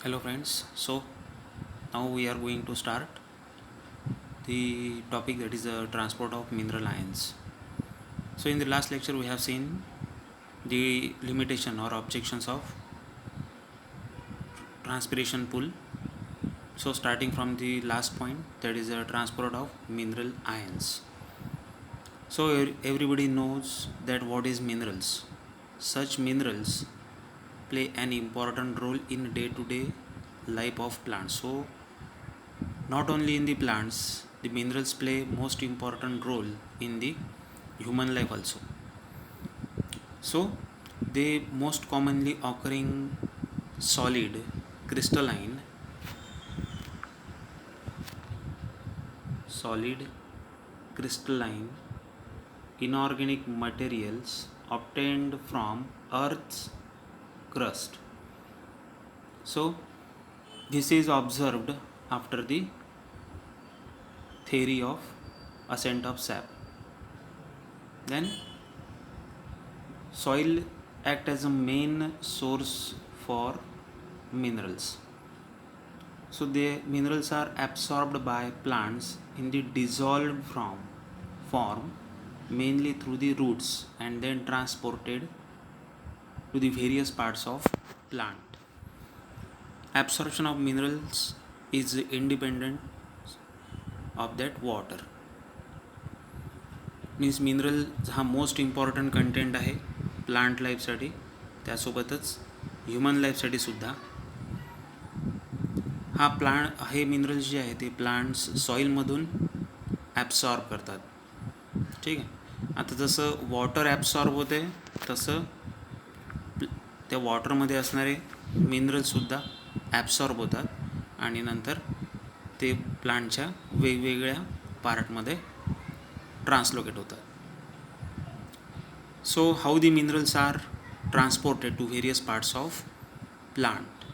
Hello friends, so now we are going to start the topic that is the transport of mineral ions. So in the last lecture we have seen the limitation or objections of transpiration pool. So starting from the last point, that is the transport of mineral ions. So everybody knows that what is minerals. Such minerals play an important role in day-to-day life of plants. So not only in the plants, the minerals play most important role in the human life also. So they most commonly occurring solid, crystalline, solid, crystalline, inorganic materials obtained from Earth's crust. So this is observed after the theory of ascent of sap. Then soil act as a main source for minerals. So the minerals are absorbed by plants in the dissolved form mainly through the roots and then transported to the various parts of plant. Absorption of minerals is independent of that water. Means mineral हा most important content आहे plant लाईफसाठी, त्यासोबतच human लाईफसाठी सुद्धा. हे minerals जे आहे ते plants सॉईलमधून absorb करतात. ठीक आहे. आता जसं वॉटर ॲब्सॉर्ब होते तसं त्या वॉटरमध्ये असणारे मिनरल्ससुद्धा ॲब्सॉर्ब होतात आणि नंतर ते प्लांटच्या वेगवेगळ्या पार्टमध्ये ट्रान्सलोकेट होतात. So how the minerals are transported to various parts of plant?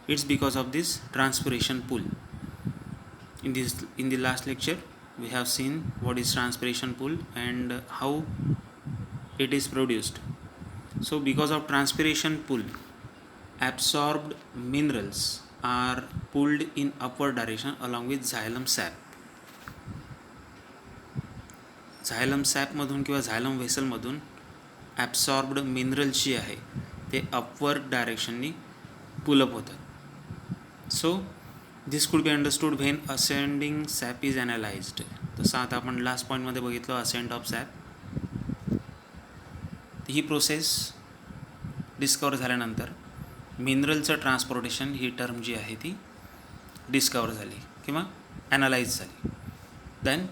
It's because of this transpiration pool. In the last lecture we have seen what is transpiration pool and how it is produced. So because of transpiration pool, absorbed minerals are pulled in upward direction along with xylem sap. झायलम सॅपमधून किंवा झायलम व्हेसलमधून absorbed minerals जे आहे ते upward डायरेक्शननी pull up होतात. So this could be understood when ascending sap is analysed. तसं आता आपण last पॉईंटमध्ये बघितलं असेंड ऑफ सॅप. ही प्रोसेस डिस्कवर झाल्यानंतर मिनरलचं ट्रान्सपोर्टेशन ही टर्म जी आहे ती डिस्कवर झाली किंवा ॲनालाइज झाली. Then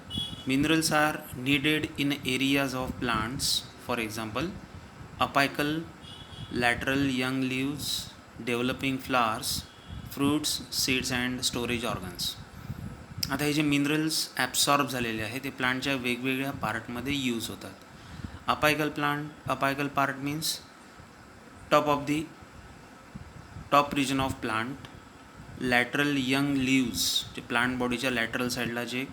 minerals are needed in areas of plants, for example apical, lateral young leaves, developing flowers, fruits, seeds and storage organs. आता हे जे मिनरल्स ॲब्सॉर्ब झालेले आहे ते प्लांटच्या वेगवेगळ्या पार्टमध्ये यूज होतात. Apical part means top region of plant. Lateral young leaves, जे प्लांट बॉडीच्या लॅटरल साईडला जे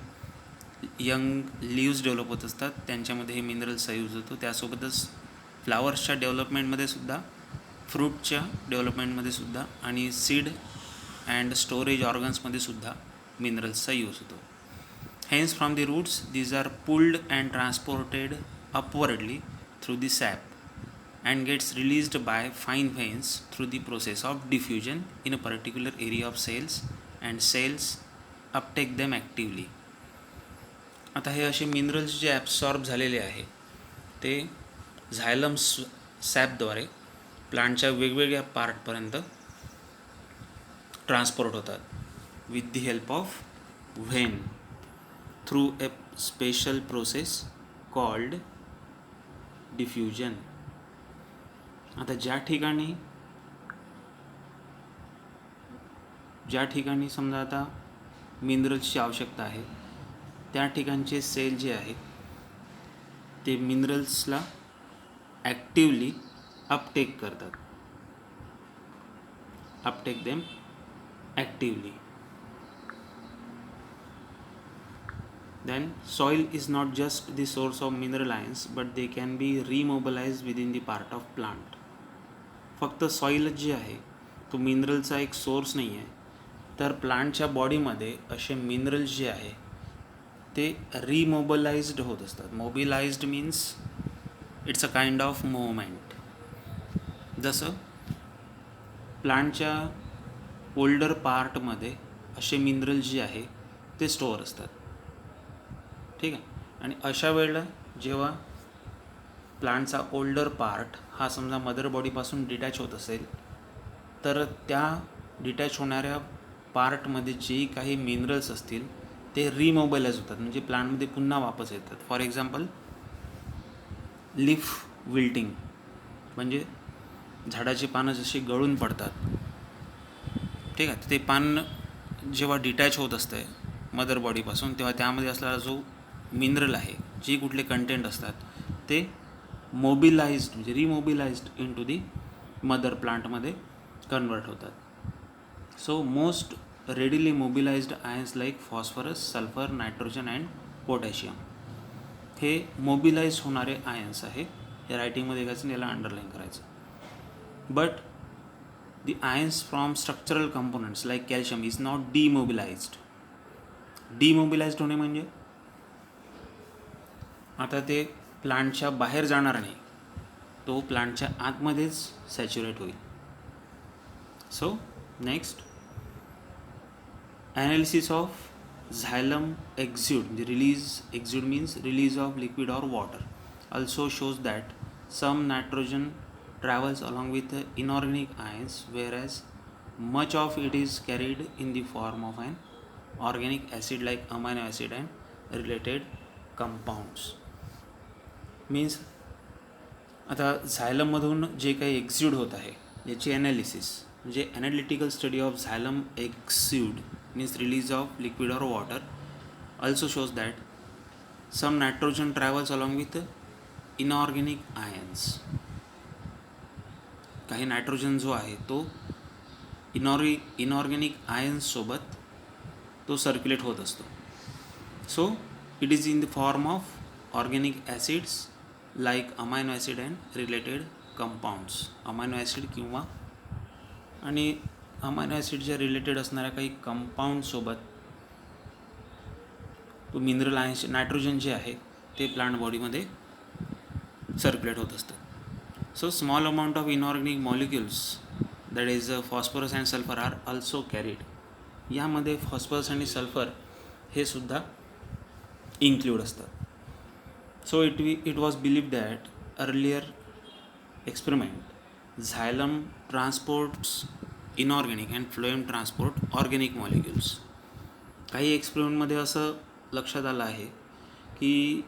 यंग लीव्स डेव्हलप होत असतात त्यांच्यामध्ये हे मिनरल्सचा यूज होतो. त्यासोबतच फ्लावर्सच्या डेव्हलपमेंटमध्ये सुद्धा, फ्रूटच्या डेव्हलपमेंटमध्ये सुद्धा आणि सीड अँड स्टोरेज ऑर्गन्समध्ये सुद्धा मिनरल्सचा यूज होतो. Hence from the roots these are pulled and transported upwardly through the sap and gets released by fine veins through the process of diffusion in a particular area of cells and cells uptake them actively. आता हे असे minerals जे absorb झालेले आहे ते झायलम सॅपद्वारे प्लांटच्या वेगवेगळ्या पार्टपर्यंत transport होतात with the help of when through a special process called diffusion. आता ज्या ठिकाणी समजा आता मिनरल्सची आवश्यकता आहे त्या ठिकाणचे सेल जे आहेत ते मिनरल्सला ॲक्टिवली अपटेक करतात. Uptake them actively. Then soil is not just the source of mineral ions but they can be remobilise within the part of plant. फक्त सॉईलच जे आहे तो मिनरलचा एक सोर्स नाही आहे, तर प्लांटच्या बॉडीमध्ये असे मिनरल्स जे आहे ते रिमोबिलाइज्ड होत असतात. Mobilised means it's a kind of movement. जसं प्लांटच्या ओल्डर पार्टमध्ये असे मिनरल जे आहे ते स्टोअर असतात. ठीक आहे. आणि अशा वेळेला जेव्हा प्लांटचा ओल्डर पार्ट हा समजा मदर बॉडीपासून डिटॅच होत असेल, तर त्या डिटॅच होणाऱ्या पार्टमध्ये जे काही मिनरल्स असतील ते रिमोबिलाइज होतात, म्हणजे प्लांटमध्ये पुन्हा वापस येतात. फॉर एक्झाम्पल लीफ विल्टिंग, म्हणजे झाडाची पानं जशी गळून पडतात. ठीक आहे. ते पान जेव्हा डिटॅच होत असते मदर बॉडीपासून, तेव्हा त्यामध्ये असलेला जो मिनरल आहे, जे कुठले कंटेंट असतात ते मोबिलाइज्ड म्हणजे रिमोबिलाइज्ड इन टू दी मदर प्लांटमध्ये कन्वर्ट होतात. So most readily mobilised ions like phosphorus, sulphur, nitrogen and potassium हे मोबिलाइज होणारे आयन्स आहे. हे रायटिंगमध्ये घ्यायचं, याला अंडरलाईन करायचं. But the ions from structural components like calcium is not demobilized. Demobilized होणे म्हणजे आता ते प्लांटच्या बाहेर जाणार नाही, तो प्लांटच्या आतमध्येच सॅच्युरेट होईल. So next, analysis of xylem exude, म्हणजे exude means release of liquid or water, also shows that some nitrogen travels along with inorganic ions, whereas much of it is carried in the form of an organic acid like amino acid and related compounds. Means आता झायलममधून जे काही एक्झ्यूड होत आहे याची analysis म्हणजे analytical study of xylem exude means release of liquid or water also shows that some nitrogen travels along with inorganic ions. काही nitrogen जो आहे तो इनऑर्गॅनिक आयन्ससोबत तो सर्क्युलेट होत असतो. So it is in the form of organic acids like amino acid and related compounds. Amino acid किंवा आणि अमायनो ॲसिडच्या रिलेटेड असणाऱ्या काही कंपाऊंडसोबत तो मिनरल आयन्स नायट्रोजन जे आहे ते प्लांट बॉडीमध्ये सर्क्युलेट होत असतं. So small amount of inorganic molecules, that is phosphorus and sulfur, are also carried. यामध्ये फॉस्फरस आणि सल्फर हे सुद्धा इन्क्लूड असतात. So it was believed that earlier experiment xylem transports inorganic and phloem transport organic molecules. काही एक्सपेरिमेंटमध्ये असं लक्षात आलं आहे की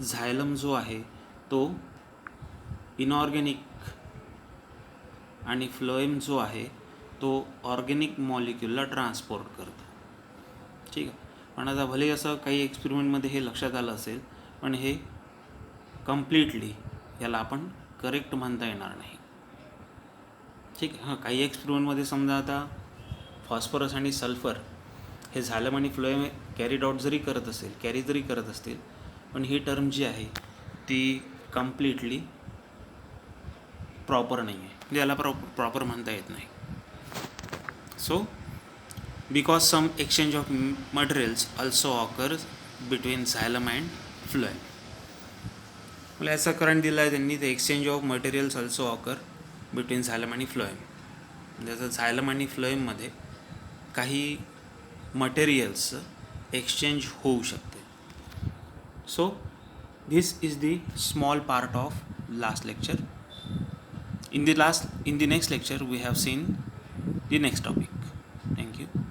झायलम जो आहे तो इनऑर्गॅनिक आणि फ्लोएम जो आहे तो ऑर्गॅनिक मॉलिक्यूलला ट्रान्सपोर्ट करतो. ठीक आहे. पण आता भले असं काही एक्सपेरिमेंटमध्ये हे लक्षात आलं असेल, पण हे कम्प्लिटली याला आपण करेक्ट म्हणता येणार नाही. ठीक आहे. हां, काही एक्सपेरिमेंटमध्ये समजा आता फॉस्फरस आणि सल्फर हे झायलम आणि फ्लोएम कॅरी जरी करत असतील, पण ही टर्म जी आहे ती कम्प्लिटली प्रॉपर नाही आहे, म्हणजे याला प्रॉपर म्हणता येत नाही. So because some exchange of materials also occurs between xylem and phloem. मला याचं करंट दिलं आहे त्यांनी, ते exchange of materials also occur between xylem आणि फ्लोएम. जसं झायलम आणि फ्लोएममध्ये काही मटेरियल्सचं एक्सचेंज होऊ शकते. So this is the small part of last lecture. In the next lecture we have seen the next topic. Thank you.